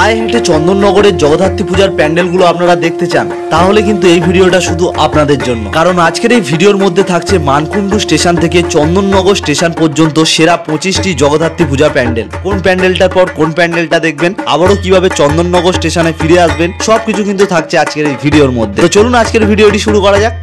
পায়ে হেঁটে চন্দননগরের জগদ্ধাত্রী পূজার প্যান্ডেলগুলো আপনারা দেখতে চান, তাহলে কিন্তু এই ভিডিওটা শুধু আপনাদের জন্য। কারণ আজকের এই ভিডিওর মধ্যে থাকছে মানকুণ্ডু স্টেশন থেকে চন্দননগর স্টেশন পর্যন্ত সেরা 25টি জগদ্ধাত্রী পূজা প্যান্ডেল। কোন প্যান্ডেলটার পর কোন প্যান্ডেলটা দেখবেন, আবারও কিভাবে চন্দননগর স্টেশনে ফিরে আসবেন, সবকিছু কিন্তু থাকছে আজকের এই ভিডিওর মধ্যে। তো চলুন আজকের ভিডিওটি শুরু করা যাক।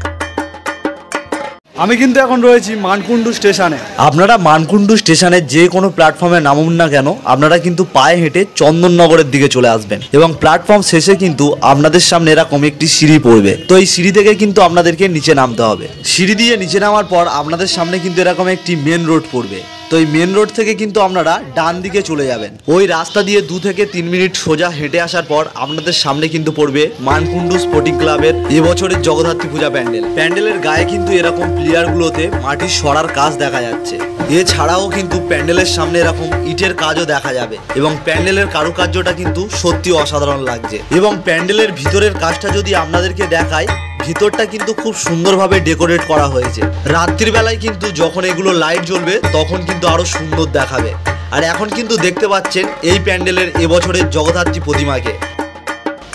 আমি কিন্তু এখন রয়েছি মানকুণ্ডু স্টেশনে। আপনারা মানকুণ্ডু স্টেশনের যে কোনো প্ল্যাটফর্মে নামুন না কেন, আপনারা কিন্তু পায়ে হেঁটে চন্দননগরের দিকে চলে আসবেন এবং প্ল্যাটফর্ম শেষে কিন্তু আপনাদের সামনে এরকম একটি সিঁড়ি পড়বে। তো এই সিঁড়ি থেকে কিন্তু আপনাদেরকে নিচে নামতে হবে। সিঁড়ি দিয়ে নিচে নামার পর আপনাদের সামনে কিন্তু এরকম একটি মেন রোড পড়বে। তো এই মেন রোড থেকে কিন্তু আপনারা ডান দিকে চলে যাবেন। ওই রাস্তা দিয়ে 2 থেকে 3 মিনিট সোজা হেঁটে আসার পর আপনাদের সামনে কিন্তু পড়বে মানকুণ্ডু স্পোর্টিং ক্লাবের এবছরের জগদ্ধাত্রী পূজা প্যান্ডেল। প্যান্ডেলের গায়ে কিন্তু এরকম প্লেয়ারগুলোতে মাটির সরার কাজ দেখা যাচ্ছে। এছাড়াও কিন্তু প্যান্ডেলের সামনে এরকম ইটের কাজও দেখা যাবে এবং প্যান্ডেলের কারুকার্যটা কিন্তু সত্যি অসাধারণ লাগছে। এবং প্যান্ডেলের ভিতরের কাজটা যদি আপনাদেরকে দেখায়, ভিতরটা কিন্তু খুব সুন্দরভাবে ডেকোরেট করা হয়েছে। রাত্রির বেলায় কিন্তু যখন এগুলো লাইট জ্বলবে তখন কিন্তু আরো সুন্দর দেখাবে। আর এখন কিন্তু দেখতে পাচ্ছেন এই প্যান্ডেলের এবছরের জগদ্ধাত্রী প্রতিমাকে।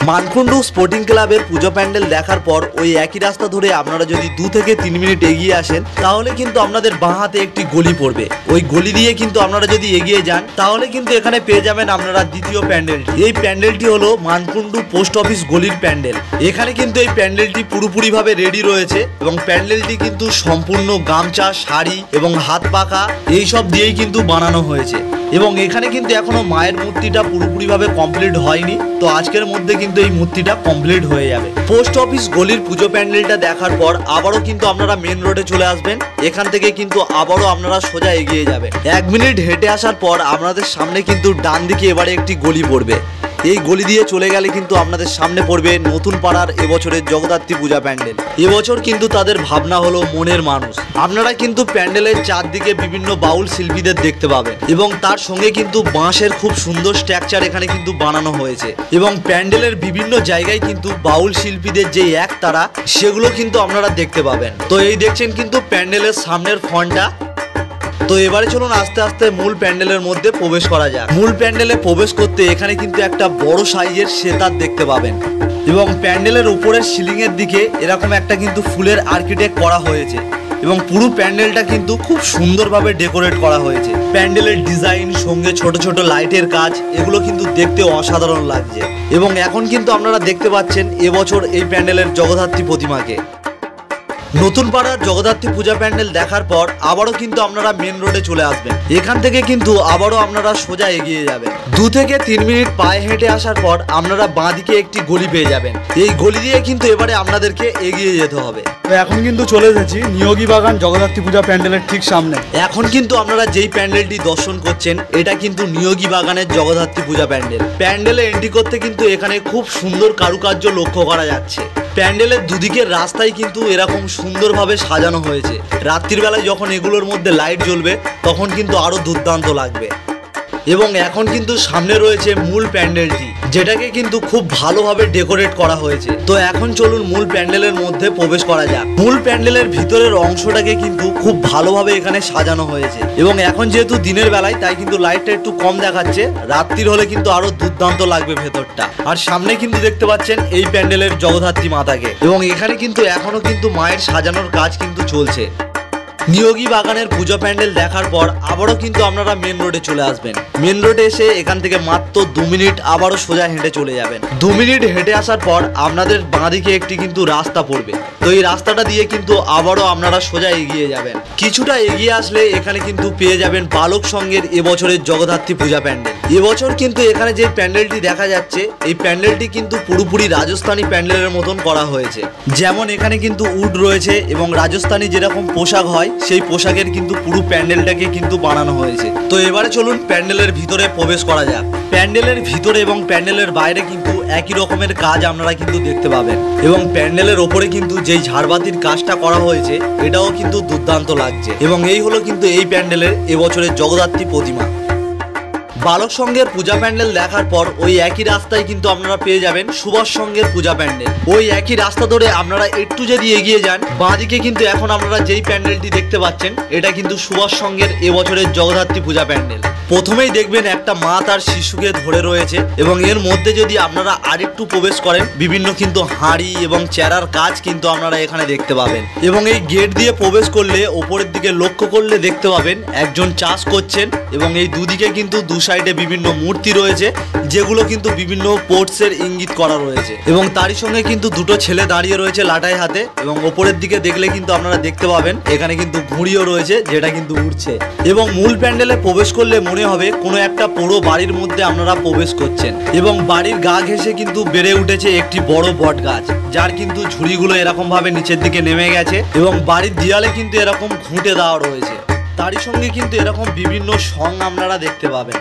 মানকুণ্ডু স্পোর্টিং ক্লাবের পুজো প্যান্ডেল দেখার পর ওই একই রাস্তা ধরে আপনারা যদি 2 থেকে 3 মিনিট এগিয়ে আসেন, তাহলে কিন্তু আপনাদের বাঁ হাতে একটি গলি পড়বে। ওই গলি দিয়ে কিন্তু আপনারা যদি এগিয়ে যান, তাহলে কিন্তু এখানে পেয়ে যাবেন আপনারা দ্বিতীয় প্যান্ডেলটি। এই প্যান্ডেলটি হলো মানকুণ্ডু পোস্ট অফিস গলির প্যান্ডেল। এখানে কিন্তু এই প্যান্ডেলটি পুরোপুরিভাবে রেডি রয়েছে এবং প্যান্ডেলটি কিন্তু সম্পূর্ণ গামছা, শাড়ি এবং হাত পাখা এইসব দিয়েই কিন্তু বানানো হয়েছে। এবং এখানে কিন্তু এখনো মায়ের মূর্তিটা পুরোপুরিভাবে কমপ্লিট হয়নি। তো আজকের মধ্যে কিন্তু এই মূর্তিটা কমপ্লিট হয়ে যাবে। পোস্ট অফিস গলির পুজো প্যান্ডেলটা দেখার পর আবারও কিন্তু আপনারা মেন রোডে চলে আসবেন। এখান থেকে কিন্তু আবারও আপনারা সোজা এগিয়ে যাবেন। 1 মিনিট হেঁটে আসার পর আপনাদের সামনে কিন্তু ডান দিকে এবারে একটি গলি পড়বে। এই গলি দিয়ে চলে গেলে কিন্তু আপনাদের সামনে পড়বে নতুন পাড়ার এবছরের জগদ্ধাত্রী পূজা প্যান্ডেল। এবছর কিন্তু তাদের ভাবনা হলো মনের মানুষ। আপনারা কিন্তু প্যান্ডেলের চারদিকে বিভিন্ন বাউল শিল্পীদের দেখতে পাবেন এবং তার সঙ্গে কিন্তু বাঁশের খুব সুন্দর স্ট্রাকচার এখানে কিন্তু বানানো হয়েছে। এবং প্যান্ডেলের বিভিন্ন জায়গায় কিন্তু বাউল শিল্পীদের যে একতারা, সেগুলো কিন্তু আপনারা দেখতে পাবেন। তো এই দেখছেন কিন্তু প্যান্ডেলের সামনের ফ্রন্টটা। তো এবারে চলুন আস্তে আস্তে মূল প্যান্ডেলের মধ্যে প্রবেশ করা যাক। মূল প্যান্ডেলে প্রবেশ করতে এখানে কিন্তু একটা বড় সাইজের সেতার দেখতে পাবেন এবং প্যান্ডেলের উপরের সিলিং এর দিকে এরকম একটা কিন্তু ফুলের আর্কিটেক্ট করা হয়েছে এবং পুরো প্যান্ডেলটা কিন্তু খুব সুন্দরভাবে ডেকোরেট করা হয়েছে। প্যান্ডেলের ডিজাইন সঙ্গে ছোট ছোট লাইটের কাজ, এগুলো কিন্তু দেখতে অসাধারণ লাগছে। এবং এখন কিন্তু আপনারা দেখতে পাচ্ছেন এবছর এই প্যান্ডেলের জগদ্ধাত্রী প্রতিমাকে। নতুন পাড়ার জগদ্ধাত্রী পূজা প্যান্ডেল দেখার পর আবারও কিন্তু আপনারা মেন রোডে চলে আসবেন। এখান থেকে কিন্তু আবারও আপনারা সোজা এগিয়ে যাবেন। 2 থেকে 3 মিনিট পায়ে হেঁটে আসার পর আপনারা বাঁ দিকে একটি গলি পেয়ে যাবেন। এই গলি দিয়ে কিন্তু এবারে আপনাদেরকে এগিয়ে যেতে হবে। তো এখন কিন্তু চলে এসেছি নিয়োগী বাগান জগদ্ধাত্রী পূজা প্যান্ডেলের ঠিক সামনে। এখন কিন্তু আপনারা যেই প্যান্ডেলটি দর্শন করছেন, এটা কিন্তু নিয়োগী বাগানের জগদ্ধাত্রী পূজা প্যান্ডেল। প্যান্ডেলে এন্ট্রি করতে কিন্তু এখানে খুব সুন্দর কারুকার্য লক্ষ্য করা যাচ্ছে। প্যান্ডেলের দুদিকের রাস্তায় কিন্তু এরকম সুন্দরভাবে সাজানো হয়েছে। রাত্রির বেলায় যখন এগুলোর মধ্যে লাইট জ্বলবে তখন কিন্তু আরো দুর্দান্ত লাগবে। এবং এখন কিন্তু সামনে রয়েছে মূল প্যান্ডেলটি, যেটাকে কিন্তু খুব ভালোভাবে ডেকোরেট করা হয়েছে। তো এখন চলুন মূল প্যান্ডেলের মধ্যে প্রবেশ করা যাক। মূল প্যান্ডেলের ভিতরের অংশটাকে কিন্তু খুব ভালোভাবে এখানে সাজানো হয়েছে এবং এখন যেহেতু দিনের বেলায় তাই কিন্তু লাইটটা একটু কম দেখাচ্ছে। রাত্রির হলে কিন্তু আরো দুর্দান্ত লাগবে ভেতরটা। আর সামনে কিন্তু দেখতে পাচ্ছেন এই প্যান্ডেলের জগদ্ধাত্রী মাতাকে এবং এখানে কিন্তু এখনো কিন্তু মায়ের সাজানোর কাজ কিন্তু চলছে। নিয়োগী বাগানের পুজো প্যান্ডেল দেখার পর আবারও কিন্তু আপনারা মেন রোডে চলে আসবেন। মেন রোডে এসে এখান থেকে মাত্র 2 মিনিট আবারও সোজা হেঁটে চলে যাবেন। 2 মিনিট হেঁটে আসার পর আপনাদের বাঁদিকে একটি কিন্তু রাস্তা পড়বে। তো এই রাস্তাটা দিয়ে কিন্তু আবারও আপনারা সোজা এগিয়ে যাবেন। কিছুটা এগিয়ে আসলে এখানে কিন্তু পেয়ে যাবেন বালক সংঘের এবছরের জগদ্ধাত্রী পূজা প্যান্ডেল। এবছর কিন্তু এখানে যে প্যান্ডেলটি দেখা যাচ্ছে, এই প্যান্ডেলটি কিন্তু পুরোপুরি রাজস্থানী প্যান্ডেলের মতন করা হয়েছে। যেমন এখানে কিন্তু উড রয়েছে এবং রাজস্থানী যেরকম পোশাক হয় সেই পোশাকের কিন্তু পুরো প্যান্ডেলটাকে কিন্তু বানানো হয়েছে। তো এবারে চলুন প্যান্ডেলের ভিতরে প্রবেশ করা যাক। প্যান্ডেলের ভিতরে এবং প্যান্ডেলের বাইরে কিন্তু একই রকমের কাজ আপনারা কিন্তু দেখতে পাবেন এবং প্যান্ডেলের ওপরে কিন্তু যেই ঝাড়বাতির কাজটা করা হয়েছে এটাও কিন্তু দুর্দান্ত লাগছে। এবং এই হলো কিন্তু এই প্যান্ডেলের এবছরের জগদ্ধাত্রী প্রতিমা। বালক সংঘের পূজা প্যান্ডেল দেখার পর ওই একই রাস্তায় কিন্তু আপনারা পেয়ে যাবেন সুভাষ সংঘের পূজা প্যান্ডেল। ওই একই রাস্তা ধরে আপনারা একটু যদি এগিয়ে যান, বাঁদিকে কিন্তু এখন আপনারা যেই প্যান্ডেলটি দেখতে পাচ্ছেন এটা কিন্তু সুভাষ সংঘের এবছরের জগদ্ধাত্রী পূজা প্যান্ডেল। প্রথমেই দেখবেন একটা মা তার শিশুকে ধরে রয়েছে এবং এর মধ্যে যদি আপনারা আরেকটু প্রবেশ করেন বিভিন্ন কিন্তু হাঁড়ি এবং চেরার কাজ কিন্তু আপনারা এখানে দেখতে পাবেন। এবং এই গেট দিয়ে প্রবেশ করলে ওপরের দিকে লক্ষ্য করলে দেখতে পাবেন একজন চাষ করছেন এবং এই দুদিকে কিন্তু দু সাইডে বিভিন্ন মূর্তি রয়েছে যেগুলো কিন্তু বিভিন্ন পোর্টসের ইঙ্গিত করা রয়েছে এবং তারই সঙ্গে কিন্তু দুটো ছেলে দাঁড়িয়ে রয়েছে লাটাই হাতে এবং ওপরের দিকে দেখলে কিন্তু আপনারা দেখতে পাবেন এখানে কিন্তু ঘুড়িও রয়েছে যেটা কিন্তু উড়ছে। এবং মূল প্যান্ডেলে প্রবেশ করলে মনে হবে কোনো একটা পুরো বাড়ির মধ্যে আপনারা প্রবেশ করছেন এবং বাড়ির গা ঘেঁষে কিন্তু বেড়ে উঠেছে একটি বড় বট গাছ, যার কিন্তু ঝুড়িগুলো এরকম ভাবে নিচের দিকে নেমে গেছে এবং বাড়ির দেয়ালে কিন্তু এরকম ঘুঁটে দেওয়া রয়েছে। তারই সঙ্গে কিন্তু এরকম বিভিন্ন সং আপনারা দেখতে পাবেন।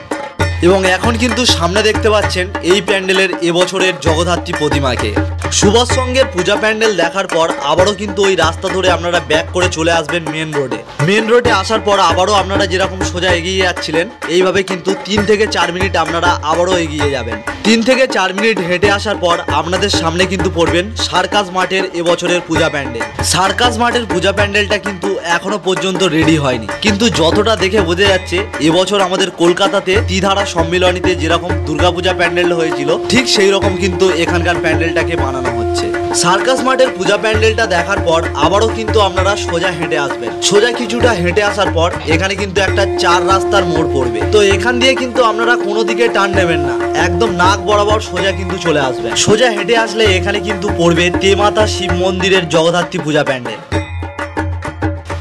এবং এখন কিন্তু সামনে দেখতে পাচ্ছেন এই প্যান্ডেলের এবছরের জগদ্ধাত্রী প্রতিমাকে। সুভাষ সংঘের পূজা প্যান্ডেল দেখার পর আবারও কিন্তু ওই রাস্তা ধরে আপনারা ব্যাক করে চলে আসবেন মেন রোডে। মেন রোডে আসার পর আবারও আপনারা যেরকম সোজা এগিয়ে যাচ্ছিলেন এইভাবে কিন্তু 3 থেকে 4 মিনিট আপনারা আবারও এগিয়ে যাবেন। 3 থেকে 4 মিনিট হেঁটে আসার পর আপনাদের সামনে কিন্তু পড়বেন সার্কাস মাঠের এবছরের পূজা প্যান্ডেল। সার্কাস মাঠের পূজা প্যান্ডেলটা কিন্তু এখনো পর্যন্ত রেডি হয়নি, কিন্তু যতটা দেখে বোঝা যাচ্ছে এবছর আমাদের কলকাতাতে ত্রিধারা সম্মিলনীতে যেরকম দুর্গাপূজা প্যান্ডেল হয়েছিল ঠিক সেই রকম কিন্তু এখানকার প্যান্ডেলটাকে বানানো হচ্ছে। সার্কাস মাঠের পূজা প্যান্ডেলটা দেখার পর আবারও কিন্তু আপনারা সোজা হেঁটে আসবেন। সোজা কিছুটা হেঁটে আসার পর এখানে কিন্তু একটা 4 রাস্তার মোড় পড়বে, তো এখান দিয়ে কিন্তু আপনারা কোনো দিকে টার্ন নেবেন না, একদম নাক বরাবর সোজা কিন্তু চলে আসবেন। সোজা হেঁটে আসলে এখানে কিন্তু পড়বে তেমাতা শিব মন্দিরের জগদ্ধাত্রী পূজা প্যান্ডেল।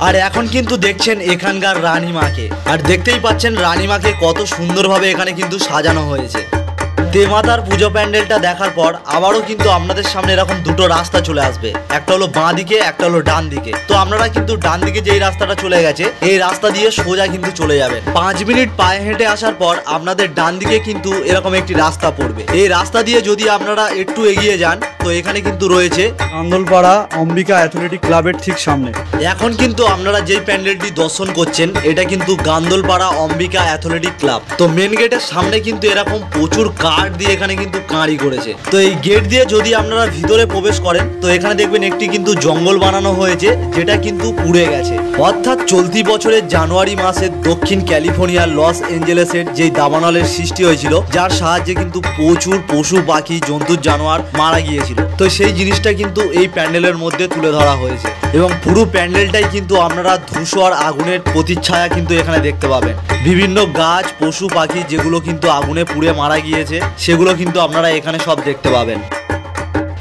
আর এখন কিন্তু দেখছেন এখানকার রানীমাকে, আর দেখতেই পাচ্ছেন রানীমাকে কত সুন্দরভাবে এখানে কিন্তু সাজানো হয়েছে। দেমাতার পুজো প্যান্ডেলটা দেখার পর আবারও কিন্তু আপনাদের সামনে এরকম দুটো রাস্তা চলে আসবে, একটা হলো বাঁ দিকে একটা হলো ডান দিকে। তো আপনারা কিন্তু ডান দিকে যেই রাস্তাটা চলে গেছে এই রাস্তা দিয়ে সোজা কিন্তু চলে যাবেন। 5 মিনিট পায়ে হেঁটে আসার পর আপনাদের ডান দিকে কিন্তু এরকম একটি রাস্তা পড়বে। এই রাস্তা দিয়ে যদি আপনারা একটু এগিয়ে যান তো এখানে কিন্তু রয়েছে গান্দলপাড়া অম্বিকা অ্যাথলেটিক ক্লাবের ঠিক সামনে। এখন কিন্তু আপনারা যেই প্যান্ডেলটি দর্শন করছেন এটা কিন্তু গান্দলপাড়া অম্বিকা অ্যাথলেটিক ক্লাব। তো মেন গেটের সামনে কিন্তু এরকম প্রচুর কাঠ দিয়ে এখানে কিন্তু কাঁড়ি করেছে। তো এই গেট দিয়ে যদি আপনারা ভিতরে প্রবেশ করেন তো এখানে দেখবেন একটি কিন্তু জঙ্গল বানানো হয়েছে যেটা কিন্তু পুড়ে গেছে। অর্থাৎ চলতি বছরের জানুয়ারি মাসে দক্ষিণ ক্যালিফোর্নিয়ার লস এঞ্জেলেসের যে দাবানলের সৃষ্টি হয়েছিল, যার সাহায্যে কিন্তু প্রচুর পশু পাখি জন্তু জানোয়ার মারা গিয়েছিল। তো সেই জিনিসটা কিন্তু এই প্যান্ডেলের মধ্যে তুলে ধরা হয়েছে এবং পুরো প্যান্ডেলটাই কিন্তু আপনারা ধূসর আগুনের প্রতিচ্ছায়া কিন্তু এখানে দেখতে পাবেন। বিভিন্ন গাছ পশু পাখি যেগুলো কিন্তু আগুনে পুড়ে মারা গিয়েছে সেগুলো কিন্তু আপনারা এখানে সব দেখতে পাবেন।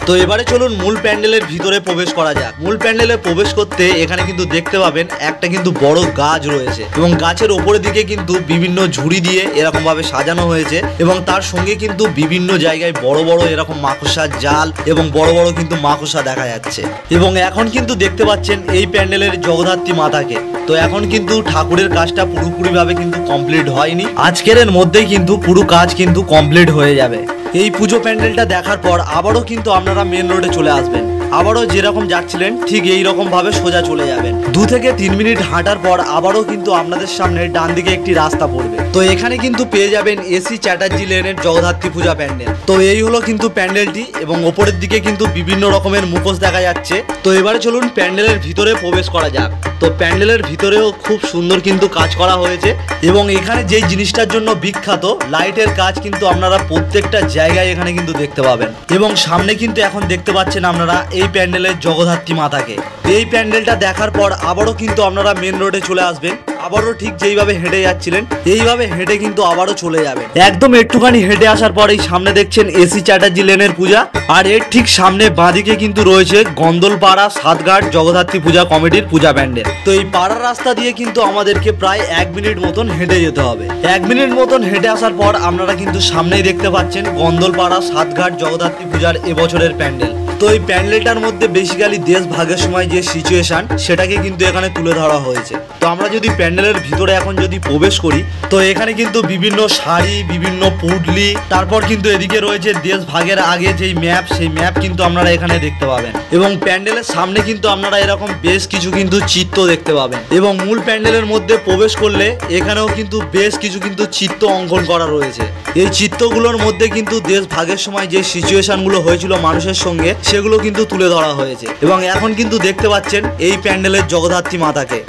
তো এবারে চলুন মূল প্যান্ডেলের ভিতরে প্রবেশ করা যাক। মূল প্যান্ডেলে প্রবেশ করতে এখানে কিন্তু দেখতে পাবেন একটা কিন্তু বড় গাছ রয়েছে এবং গাছের ওপরের দিকে কিন্তু বিভিন্ন ঝুড়ি দিয়ে এরকম ভাবে সাজানো হয়েছে এবং তার সঙ্গে কিন্তু বিভিন্ন জায়গায় বড় বড় এরকম মাকড়সার জাল এবং বড় বড় কিন্তু মাকড়সা দেখা যাচ্ছে। এবং এখন কিন্তু দেখতে পাচ্ছেন এই প্যান্ডেলের জগদ্ধাত্রী মাতাকে। তো এখন কিন্তু ঠাকুরের কাজটা পুরোপুরিভাবে কিন্তু কমপ্লিট হয়নি, আজকের এর মধ্যেই কিন্তু পুরো কাজ কিন্তু কমপ্লিট হয়ে যাবে। এই পুজো প্যান্ডেলটা দেখার পর আবারও কিন্তু আপনারা মেন রোডে চলে আসবেন। আবারও যেরকম যাচ্ছিলেন ঠিক এই রকম ভাবে সোজা চলে যাবেন। 2 থেকে 3 মিনিট হাঁটার পর আবারও কিন্তু আপনাদের সামনে ডান দিকে একটি রাস্তা পড়বে। তো এখানে কিন্তু পেয়ে যাবেন এসি চ্যাটার্জি লেনের জগদ্ধাত্রী পূজা প্যান্ডেল। তো এই হলো কিন্তু প্যান্ডেলটি এবং ওপরের দিকে কিন্তু বিভিন্ন রকমের মুখোশ দেখা যাচ্ছে। তো এবারে চলুন প্যান্ডেলের ভিতরে প্রবেশ করা যাক। তো প্যান্ডেলের ভিতরেও খুব সুন্দর কিন্তু কাজ করা হয়েছে এবং এখানে যেই জিনিসটার জন্য বিখ্যাত লাইটের কাজ কিন্তু আপনারা প্রত্যেকটা জায়গায় এখানে কিন্তু দেখতে পাবেন। এবং সামনে কিন্তু এখন দেখতে পাচ্ছেন আপনারা এই প্যান্ডেলের জগদ্ধাত্রী মাতাকে। এই প্যান্ডেলটা দেখার পর আবারও কিন্তু আপনারা মেন রোডে চলে আসবেন। আবারও ঠিক যেইভাবে হেঁটে যাচ্ছিলেন এইভাবে হেঁটে কিন্তু আবারও চলে যাবেন। একদম একটুখানি হেঁটে আসার পর এই সামনে দেখছেন এসি চ্যাটার্জি লেনের পূজা, আর এর ঠিক সামনে বাঁদিকে কিন্তু রয়েছে গন্দলপাড়া সাতঘাট জগদ্ধাত্রী পূজা কমিটির পূজা প্যান্ডেল। তো এই পাড়ার রাস্তা দিয়ে কিন্তু আমাদেরকে প্রায় 1 মিনিট মতন হেঁটে যেতে হবে। 1 মিনিট মতন হেঁটে আসার পর আপনারা কিন্তু সামনেই দেখতে পাচ্ছেন গন্দলপাড়া সাতঘাট জগদ্ধাত্রী পূজার এবছরের প্যান্ডেল। তো এই প্যান্ডেলটার মধ্যে বেসিক্যালি দেশ ভাগের সময় যে সিচুয়েশন সেটাকে কিন্তু এখানে তুলে ধরা হয়েছে। তো আমরা যদি প্যান্ডেলের ভিতরে এখন যদি প্রবেশ করি, তো এখানে কিন্তু বিভিন্ন শাড়ি, বিভিন্ন পুডলি, তারপর কিন্তু এদিকে রয়েছে দেশ ভাগের আগে যেই ম্যাপ, সেই ম্যাপ কিন্তু আপনারা এখানে দেখতে পাবেন। এবং প্যান্ডেলের সামনে কিন্তু আপনারা এরকম বেশ কিছু কিন্তু চিত্র দেখতে পাবেন। এবং মূল প্যান্ডেলের মধ্যে প্রবেশ করলে এখানেও কিন্তু বেশ কিছু কিন্তু চিত্র অঙ্কন করা রয়েছে। এই চিত্রগুলোর মধ্যে কিন্তু দেশ ভাগের সময় যে সিচুয়েশনগুলো হয়েছিল মানুষের সঙ্গে, সেগুলো কিন্তু তুলে ধরা হয়েছে। এবং এখন কিন্তু দেখতে পাচ্ছেন এই প্যান্ডেলের জগদ্ধাত্রী মাতাকে।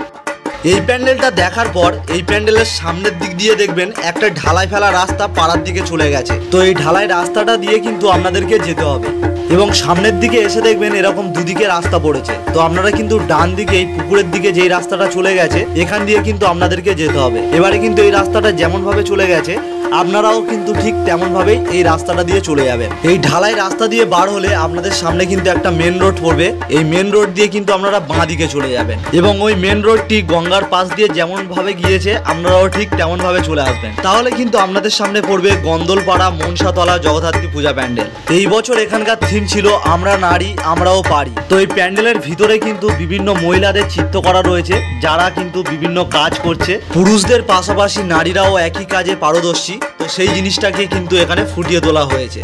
এই প্যান্ডেলটা দেখার পর এই প্যান্ডেলের সামনের দিক দিয়ে দেখবেন একটা ঢালাই ফেলা রাস্তা পাড়ার দিকে চলে গেছে। তো এই ঢালাই রাস্তাটা দিয়ে কিন্তু আপনাদেরকে যেতে হবে। এবং সামনের দিকে এসে দেখবেন এরকম দুদিকে রাস্তা পড়েছে। তো আপনারা কিন্তু ডান দিকে এই পুকুরের দিকে যেই রাস্তাটা চলে গেছে, এখান দিয়ে কিন্তু আপনাদেরকে যেতে হবে। এবারে কিন্তু এই রাস্তাটা যেমন ভাবে চলে গেছে, আপনারাও কিন্তু ঠিক তেমন ভাবেই এই রাস্তাটা দিয়ে চলে যাবেন। এই ঢালাই রাস্তা দিয়ে বার হলে আপনাদের সামনে কিন্তু একটা মেন রোড পড়বে। এই মেন রোড দিয়ে কিন্তু আপনারা বাঁ দিকে চলে যাবেন। এবং ওই মেন রোডটি গঙ্গার পাশ দিয়ে যেমন ভাবে গিয়েছে, আপনারাও ঠিক তেমন ভাবে চলে আসবেন। তাহলে কিন্তু আপনাদের সামনে পড়বে গন্দলপাড়া মনসাতলা জগদ্ধাত্রী পূজা প্যান্ডেল। এই বছর এখানকার থিম ছিল আমরা নারী আমরাও পারি। তো এই প্যান্ডেলের ভিতরে কিন্তু বিভিন্ন মহিলাদের চিত্র করা রয়েছে, যারা কিন্তু বিভিন্ন কাজ করছে। পুরুষদের পাশাপাশি নারীরাও একই কাজে পারদর্শী। তো সেই জিনিসটাকে কিন্তু এখানে ফুটিয়ে তোলা হয়েছে।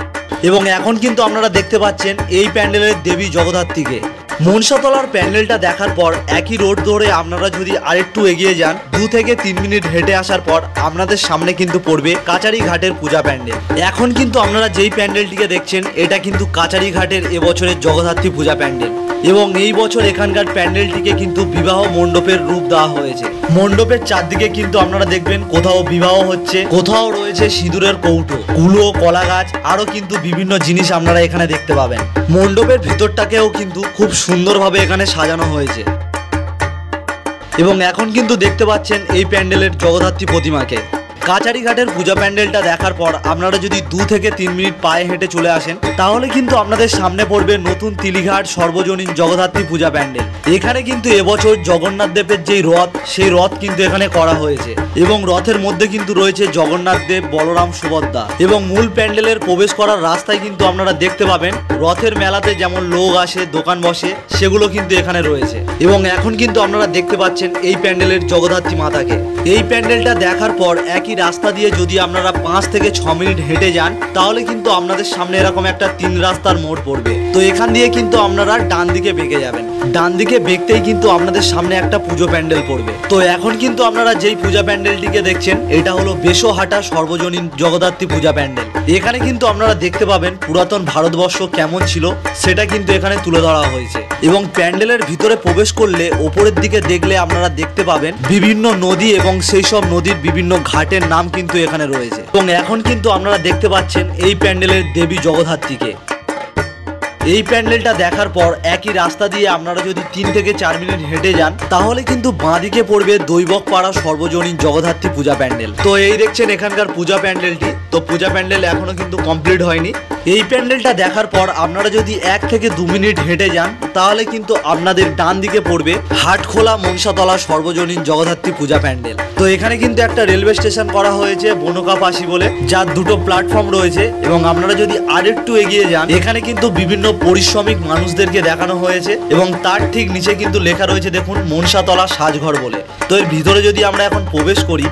এবং এখন কিন্তু আপনারা দেখতে পাচ্ছেন এই প্যান্ডেলের দেবী জগদ্ধাত্রীকে। মনসাতলার প্যান্ডেলটা দেখার পর একই রোড ধরে আপনারা যদি আরেকটু এগিয়ে যান, 2 থেকে 3 মিনিট হেঁটে আসার পর আপনাদের সামনে কিন্তু পড়বে কাচারি ঘাটের পূজা প্যান্ডেল। এখন কিন্তু আপনারা যেই প্যান্ডেলটিকে দেখছেন, এটা কিন্তু কাচারি ঘাটের এবছরের জগদ্ধাত্রী পূজা প্যান্ডেল। এবং এই বছর এখানকার প্যান্ডেলটিকে কিন্তু বিবাহ মণ্ডপের রূপ দেওয়া হয়েছে। মণ্ডপের চারদিকে কিন্তু আপনারা দেখবেন কোথাও বিবাহ হচ্ছে, কোথাও রয়েছে সিঁদুরের কৌটো, কুলো, কলা গাছ, আরো কিন্তু বিভিন্ন জিনিস আপনারা এখানে দেখতে পাবেন। মণ্ডপের ভিতরটাকেও কিন্তু খুব সুন্দরভাবে এখানে সাজানো হয়েছে। এবং এখন কিন্তু দেখতে পাচ্ছেন এই প্যান্ডেলের জগদ্ধাত্রী প্রতিমাকে। কাচারি ঘাটের পূজা প্যান্ডেলটা দেখার পর আপনারা যদি 2 থেকে 3 মিনিট পায়ে হেঁটে চলে আসেন, তাহলে কিন্তু আপনাদের সামনে পড়বে নতুন তিলিঘাট সর্বজনীন জগদ্ধাত্রী পূজা প্যান্ডেল। এখানে কিন্তু এবছর জগন্নাথ দেবের যেই রথ, সেই রথ কিন্তু এখানে করা হয়েছে। এবং রথের মধ্যে কিন্তু রয়েছে জগন্নাথ দেব, বলরাম, সুভদ্রা। এবং মূল প্যান্ডেলের প্রবেশ করার রাস্তায় কিন্তু আপনারা দেখতে পাবেন রথের মেলাতে যেমন লোক আসে, দোকান বসে, সেগুলো কিন্তু এখানে রয়েছে। এবং এখন কিন্তু আপনারা দেখতে পাচ্ছেন এই প্যান্ডেলের জগদ্ধাত্রী মাতাকে। এই প্যান্ডেলটা দেখার পর একই রাস্তা দিয়ে যদি আপনারা 5 থেকে 6 মিনিট হেঁটে যান, তাহলে কিন্তু আপনাদের সামনে এরকম একটা 3 রাস্তার মোড় পড়বে। তো এখান দিয়ে কিন্তু আপনারা ডান দিকে বেঁকে যাবেন। ডান দিকে বেঁকতেই কিন্তু আপনাদের সামনে একটা পুজো প্যান্ডেল পড়বে। তো এখন কিন্তু আপনারা যেই পূজা প্যান্ডেলটিকে দেখছেন, এটা হলো বেশহাটা সর্বজনীন জগদ্ধাত্রী পূজা প্যান্ডেল। এখানে কিন্তু আপনারা দেখতে পাবেন পুরাতন ভারতবর্ষ কেমন ছিল, সেটা কিন্তু এখানে তুলে ধরা হয়েছে। এবং প্যান্ডেলের ভিতরে প্রবেশ করলে ওপরের দিকে দেখলে আপনারা দেখতে পাবেন বিভিন্ন নদী এবং সেই সব নদীর বিভিন্ন ঘাটের নাম কিন্তু এখানে রয়েছে। এবং এখন কিন্তু আপনারা দেখতে পাচ্ছেন এই প্যান্ডেলের দেবী জগদ্ধাত্রীকে। এই প্যান্ডেলটা দেখার পর একই রাস্তা দিয়ে আপনারা যদি 3 থেকে 4 মিনিট হেঁটে যান, তাহলে কিন্তু বাঁদিকে পড়বে দৈবকপাড়া সর্বজনীন জগদ্ধাত্রী পূজা প্যান্ডেল। তো এই দেখছেন এখানকার পূজা প্যান্ডেলটি। তো পূজা প্যান্ডেল এখনো কিন্তু কমপ্লিট হয়নি। এই প্যান্ডেলটা দেখার পর আপনারা যদি 1 থেকে 2 মিনিট হেঁটে যান, তাহলে কিন্তু আপনাদের ডান দিকে পড়বে হাটখোলা মনসাতলা সর্বজনীন জগদ্ধাত্রী পূজা প্যান্ডেল। তো এখানে কিন্তু একটা রেলওয়ে স্টেশন করা হয়েছে বনকাপাশি বলে, যার 2টো প্ল্যাটফর্ম রয়েছে। এবং আপনারা যদি আরেকটু এগিয়ে যান, এখানে কিন্তু বিভিন্ন পরিশ্রমিক মানুষদেরকে দেখানো হয়েছে। এবং তার ঠিক নিচে কিন্তু লেখা রয়েছে দেখুন মনসাতলা সাজঘর বলে। তো এর ভিতরে যদি আমরা এখন প্রবেশ করি,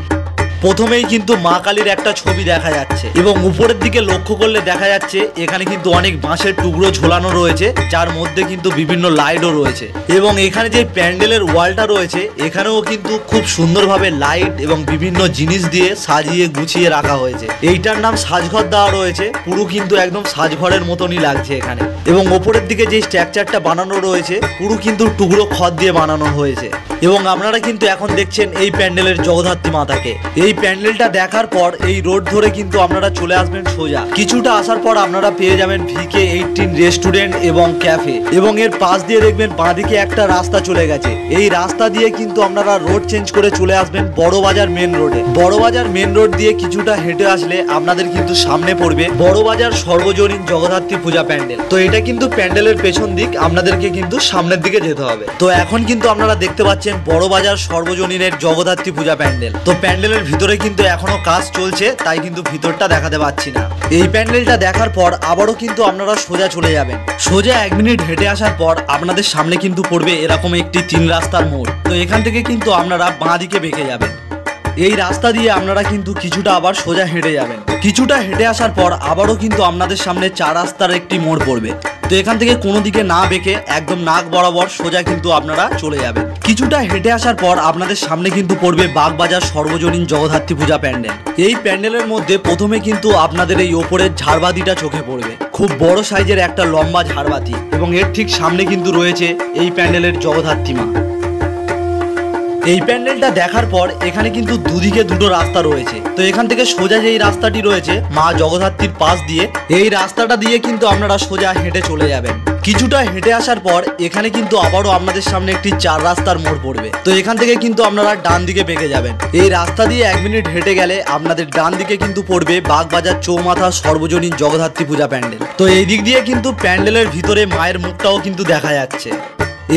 প্রথমেই কিন্তু মা কালীর একটা ছবি দেখা যাচ্ছে। এবং উপরের দিকে লক্ষ্য করলে দেখা যাচ্ছে এখানে কিন্তু অনেক বাঁশের টুকরো ঝোলানো রয়েছে, যার মধ্যে কিন্তু বিভিন্ন লাইটও রয়েছে। এবং এখানে যে প্যান্ডেলের ওয়ালটা রয়েছে, এখানেও কিন্তু খুব সুন্দরভাবে লাইট এবং বিভিন্ন জিনিস দিয়ে সাজিয়ে গুছিয়ে রাখা হয়েছে। এইটার নাম সাজঘর দেওয়া রয়েছে। পুরো কিন্তু একদম সাজঘরের মতনই লাগছে এখানে। এবং ওপরের দিকে যে স্ট্রাকচারটা বানানো রয়েছে, পুরো কিন্তু টুকরো খড় দিয়ে বানানো হয়েছে। এবং আপনারা কিন্তু এখন দেখছেন এই প্যান্ডেলের জগদ্ধাত্রী মাতাকে। এই প্যান্ডেলটা দেখার পর এই রোড ধরে কিন্তু আপনারা চলে আসবেন সোজা। কিছুটা আসার পর আপনারা পেয়ে যাবেন ভিকে 18 রেস্টুরেন্ট এবং ক্যাফে। এবং এর পাশ দিয়ে দেখবেন বাঁদিকে একটা রাস্তা চলে গেছে। এই রাস্তা দিয়ে কিন্তু আপনারা রোড চেঞ্জ করে চলে আসবেন বড়বাজার মেন রোডে। বড়বাজার মেন রোড দিয়ে কিছুটা হেঁটে আসলে আপনাদের কিন্তু সামনে পড়বে বড়বাজার সর্বজনীন জগদ্ধাত্রী পূজা প্যান্ডেল। তো এটা কিন্তু প্যান্ডেলের পেছন দিক, আপনাদেরকে কিন্তু সামনের দিকে যেতে হবে। তো এখন কিন্তু আপনারা দেখতে পাচ্ছেন পাচ্ছেন বড়বাজার সর্বজনীনের জগদ্ধাত্রী পূজা প্যান্ডেল। তো প্যান্ডেলের ভিতরে কিন্তু এখনো কাজ চলছে, তাই কিন্তু ভিতরটা দেখাতে পাচ্ছি না। এই প্যান্ডেলটা দেখার পর আবারও কিন্তু আপনারা সোজা চলে যাবেন। সোজা 1 মিনিট হেঁটে আসার পর আপনাদের সামনে কিন্তু পড়বে এরকম একটি 3 রাস্তার মোড়। তো এখান থেকে কিন্তু আপনারা বাঁ দিকে বেঁকে যাবেন। এই রাস্তা দিয়ে আপনারা কিন্তু কিছুটা আবার সোজা হেঁটে যাবেন। কিছুটা হেঁটে আসার পর আবারও কিন্তু আপনাদের সামনে 4 রাস্তার একটি মোড় পড়বে। তো এখান থেকে কোনো দিকে না বেঁকে একদম নাক বরাবর সোজা কিন্তু আপনারা চলে যাবেন। কিছুটা হেঁটে আসার পর আপনাদের সামনে কিন্তু পড়বে বাগবাজার সর্বজনীন জগদ্ধাত্রী পূজা প্যান্ডেল। এই প্যান্ডেলের মধ্যে প্রথমে কিন্তু আপনাদের এই ওপরের ঝাড়বাতিটা চোখে পড়বে, খুব বড় সাইজের একটা লম্বা ঝাড়বাতি, এবং এর ঠিক সামনে কিন্তু রয়েছে এই প্যান্ডেলের জগদ্ধাত্রী মা। এই প্যান্ডেলটা দেখার পর এখানে কিন্তু দুদিকে দুটো রাস্তা রয়েছে। তো এখান থেকে সোজা যেই রাস্তাটি রয়েছে মা জগদ্ধাত্রীর পাশ দিয়ে, এই রাস্তাটা দিয়ে কিন্তু আপনারা সোজা হেঁটে চলে যাবেন। কিছুটা হেঁটে আসার পর এখানে কিন্তু আবারও আপনাদের সামনে একটি 4 রাস্তার মোড় পড়বে। তো এখান থেকে কিন্তু আপনারা ডান দিকে বেঁকে যাবেন। এই রাস্তা দিয়ে 1 মিনিট হেঁটে গেলে আপনাদের ডান দিকে কিন্তু পড়বে বাগবাজার চৌমাথা সর্বজনীন জগদ্ধাত্রী পূজা প্যান্ডেল। তো এই দিক দিয়ে কিন্তু প্যান্ডেলের ভিতরে মায়ের মুখটাও কিন্তু দেখা যাচ্ছে।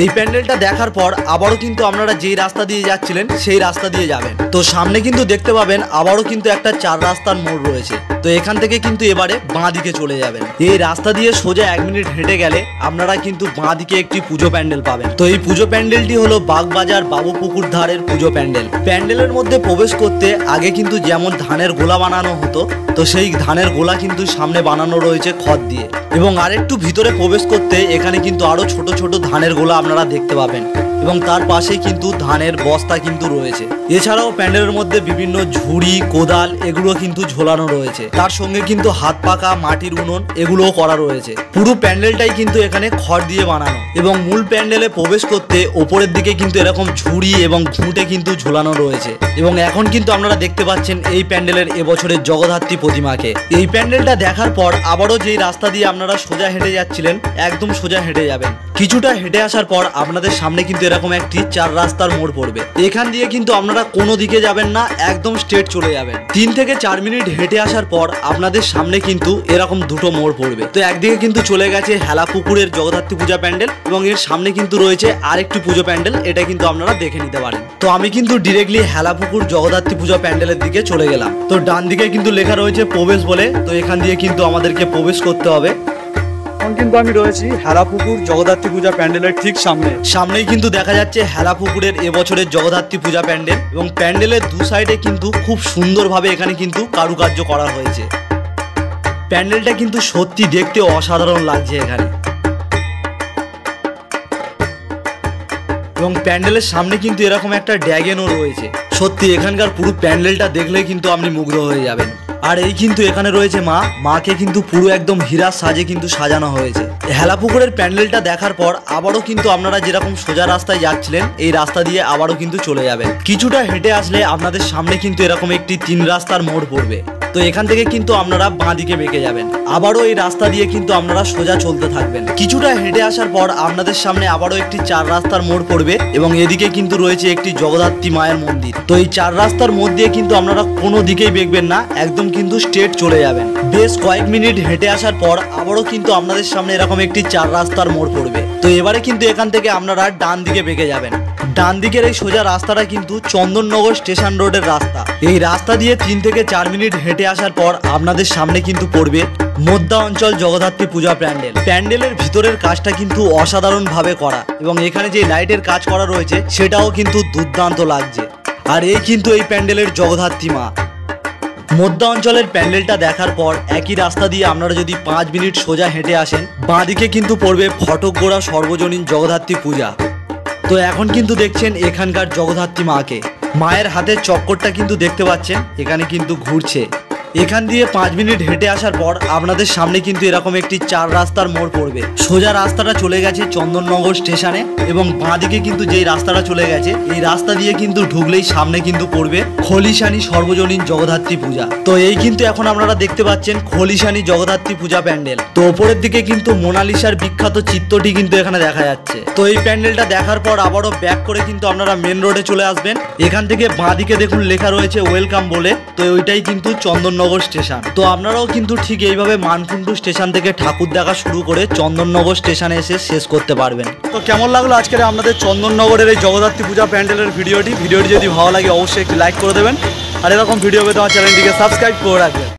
এই প্যান্ডেলটা দেখার পর আবারও কিন্তু আপনারা যেই রাস্তা দিয়ে যাচ্ছিলেন সেই রাস্তা দিয়ে যাবেন। তো সামনে কিন্তু দেখতে পাবেন আবারও কিন্তু একটা 4 রাস্তার মোড় রয়েছে। তো এখান থেকে কিন্তু এবারে বাঁ দিকে চলে যাবেন। এই রাস্তা দিয়ে সোজা 1 মিনিট হেঁটে গেলে আপনারা কিন্তু বাঁ দিকে একটি পুজো প্যান্ডেল পাবেন। তো এই পুজো প্যান্ডেলটি হলো বাগবাজার বাবুপুকুর ধারের পুজো প্যান্ডেল। প্যান্ডেলের মধ্যে প্রবেশ করতে আগে কিন্তু যেমন ধানের গোলা বানানো হতো, তো সেই ধানের গোলা কিন্তু সামনে বানানো রয়েছে খড় দিয়ে, এবং আরেকটু ভিতরে প্রবেশ করতে এখানে কিন্তু আরো ছোট ছোট ধানের গোলা আপনারা দেখতে পাবেন, এবং তার পাশেই কিন্তু ধানের বস্তা কিন্তু রয়েছে। এছাড়াও প্যান্ডেলের মধ্যে বিভিন্ন ঝুড়ি, কোদাল এগুলো কিন্তু ঝোলানো রয়েছে। তার সঙ্গে কিন্তু হাত পাকা মাটির উনুন এগুলোও করা রয়েছে। পুরো প্যান্ডেলটাই কিন্তু এখানে খড় দিয়ে বানানো, এবং মূল প্যান্ডেলে প্রবেশ করতে ওপরের দিকে কিন্তু এরকম ঝুড়ি এবং ঘুঁটে কিন্তু ঝোলানো রয়েছে। এবং এখন কিন্তু আপনারা দেখতে পাচ্ছেন এই প্যান্ডেলের এবছরের জগদ্ধাত্রী প্রতিমাকে। এই প্যান্ডেলটা দেখার পর আবারও যেই রাস্তা দিয়ে আপনারা সোজা হেঁটে যাচ্ছিলেন একদম সোজা হেঁটে যাবেন। কিছুটা হেঁটে আসার পর আপনাদের সামনে কিন্তু এরকম একটি 4 রাস্তার মোড় পড়বে। এখান দিয়ে কিন্তু আপনারা কোনো দিকে যাবেন না, একদম স্ট্রেট চলে যাবেন। 3 থেকে 4 মিনিট হেঁটে আসার পর আপনাদের সামনে কিন্তু এরকম দুটো মোড় পড়বে। তো একদিকে কিন্তু চলে গেছে হেলাপুকুরের জগদ্ধাত্রী পূজা প্যান্ডেল, এবং এর সামনে কিন্তু রয়েছে আরেকটি পুজো প্যান্ডেল, এটা কিন্তু আপনারা দেখে নিতে পারেন। তো আমি কিন্তু ডিরেক্টলি হেলাপুকুর জগদ্ধাত্রী পূজা প্যান্ডেলের দিকে চলে গেলাম। তো ডান দিকে কিন্তু লেখা রয়েছে প্রবেশ বলে, তো এখান দিয়ে কিন্তু আমাদেরকে প্রবেশ করতে হবে। এখন কিন্তু আমি রয়েছি হেলাপুকুর জগদ্ধাত্রী পূজা প্যান্ডেলের ঠিক সামনেই কিন্তু দেখা যাচ্ছে হেলাপুকুরের এবছরের জগদ্ধাত্রী পূজা প্যান্ডেল, এবং প্যান্ডেলের দু সাইডে কিন্তু খুব সুন্দরভাবে এখানে কিন্তু কারুকার্য করা হয়েছে। প্যান্ডেলটা কিন্তু সত্যি দেখতে অসাধারণ লাগছে এখানে, এবং প্যান্ডেলের সামনে কিন্তু এরকম একটা ড্র্যাগনও রয়েছে। সত্যি এখানকার পুরো প্যান্ডেলটা দেখলে কিন্তু আপনি মুগ্ধ হয়ে যাবেন। আর এই কিন্তু এখানে রয়েছে মাকে কিন্তু পুরো একদম হীরার সাজে কিন্তু সাজানো হয়েছে। হেলাপুকুরের প্যান্ডেলটা দেখার পর আবারও কিন্তু আপনারা যেরকম সোজা রাস্তায় যাচ্ছিলেন এই রাস্তা দিয়ে আবারও কিন্তু চলে যাবেন। কিছুটা হেঁটে আসলে আপনাদের সামনে কিন্তু এরকম একটি 3 রাস্তার মোড় পড়বে। তো এখান থেকে কিন্তু আপনারা বাঁ দিকে বেঁকে যাবেন। আবারও এই রাস্তা দিয়ে কিন্তু আপনারা সোজা চলতে থাকবেন। কিছুটা হেঁটে আসার পর আপনাদের সামনে আবারও একটি 4 রাস্তার মোড় পড়বে, এবং এদিকে কিন্তু রয়েছে একটি জগদ্ধাত্রী মায়ের মন্দির। তো এই 4 রাস্তার মধ্যে কিন্তু আপনারা কোনো দিকেই বেঁকবেন না, একদম কিন্তু স্ট্রেট চলে যাবেন। বেশ কয়েক মিনিট হেঁটে আসার পর আবারও কিন্তু আপনাদের সামনে এরকম একটি 4 রাস্তার মোড় পড়বে। তো এবারে কিন্তু এখান থেকে আপনারা ডান দিকে বেঁকে যাবেন। ডান দিকের এই সোজা রাস্তাটা কিন্তু চন্দননগর স্টেশন রোডের রাস্তা। এই রাস্তা দিয়ে 3 থেকে 4 মিনিট হেঁটে আসার পর আপনাদের সামনে কিন্তু পড়বে মধ্যা অঞ্চল জগদ্ধাত্রী পূজা প্যান্ডেল। প্যান্ডেলের ভিতরের কাজটা কিন্তু অসাধারণ ভাবে করা, এবং এখানে যে লাইটের কাজ করা রয়েছে সেটাও কিন্তু দুর্দান্ত লাগছে। আর এই কিন্তু এই প্যান্ডেলের জগদ্ধাত্রী মা। মধ্যা অঞ্চলের প্যান্ডেলটা দেখার পর একই রাস্তা দিয়ে আপনারা যদি 5 মিনিট সোজা হেঁটে আসেন বাঁ দিকে কিন্তু পড়বে ফটকগোড়া সর্বজনীন জগদ্ধাত্রী পূজা। তো এখন কিন্তু দেখছেন এখানকার জগদ্ধাত্রী মাকে। মায়ের হাতের চক্করটা কিন্তু দেখতে পাচ্ছেন এখানে কিন্তু ঘুরছে। এখান দিয়ে 5 মিনিট হেঁটে আসার পর আপনাদের সামনে কিন্তু এরকম একটি 4 রাস্তার মোড় পড়বে। সোজা রাস্তাটা চলে গেছে চন্দননগর স্টেশনে, এবং বাঁদিকে কিন্তু যেই রাস্তাটা চলে গেছে এই রাস্তা দিয়ে কিন্তু ঢুকলেই সামনে কিন্তু পড়বে খলিশানি সর্বজনীন জগদ্ধাত্রী পূজা। তো এই কিন্তু এখন আপনারা দেখতে পাচ্ছেন খলিশানি জগদ্ধাত্রী পূজা প্যান্ডেল। তো ওপরের দিকে কিন্তু মোনালিসার বিখ্যাত চিত্রটি কিন্তু এখানে দেখা যাচ্ছে। তো এই প্যান্ডেলটা দেখার পর আবারও ব্যাক করে কিন্তু আপনারা মেন রোডে চলে আসবেন। এখান থেকে বাঁদিকে দেখুন লেখা রয়েছে ওয়েলকাম বলে, তো ওইটাই কিন্তু চন্দননগর চন্দননগর স্টেশন। তো আপনারাও কিন্তু ঠিক এইভাবে মানকুণ্ডু স্টেশন থেকে ঠাকুর দেখা শুরু করে চন্দননগর স্টেশনে এসে শেষ করতে পারবেন। তো কেমন লাগলো আজকের আপনাদের চন্দননগরের এই জগদ্ধাত্রী পূজা প্যান্ডেলের ভিডিওটি যদি ভালো লাগে অবশ্যই একটি লাইক করে দেবেন, আর এরকম ভিডিও পেতে আমার চ্যানেলটিকে সাবস্ক্রাইব করে রাখবেন।